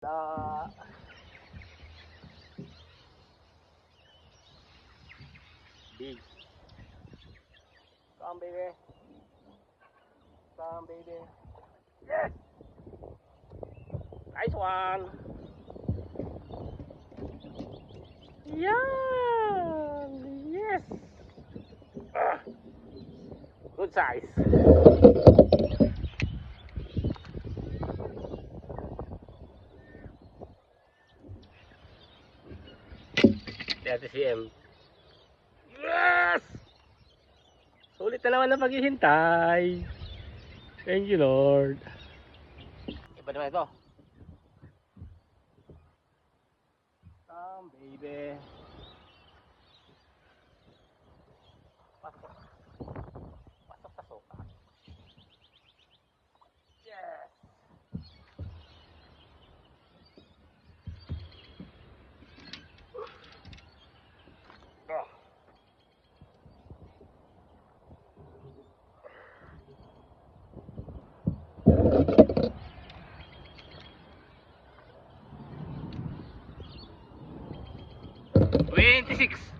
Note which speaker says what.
Speaker 1: Big. Come baby. Come baby. Yes. Nice one. Yan. Yes. Good size. CM. Yes! Sulit na naman ang paghihintay. Thank you, Lord. Iba naman ito. Come, baby. Pasok. Pasok, pasok. Yes! Oh. $26.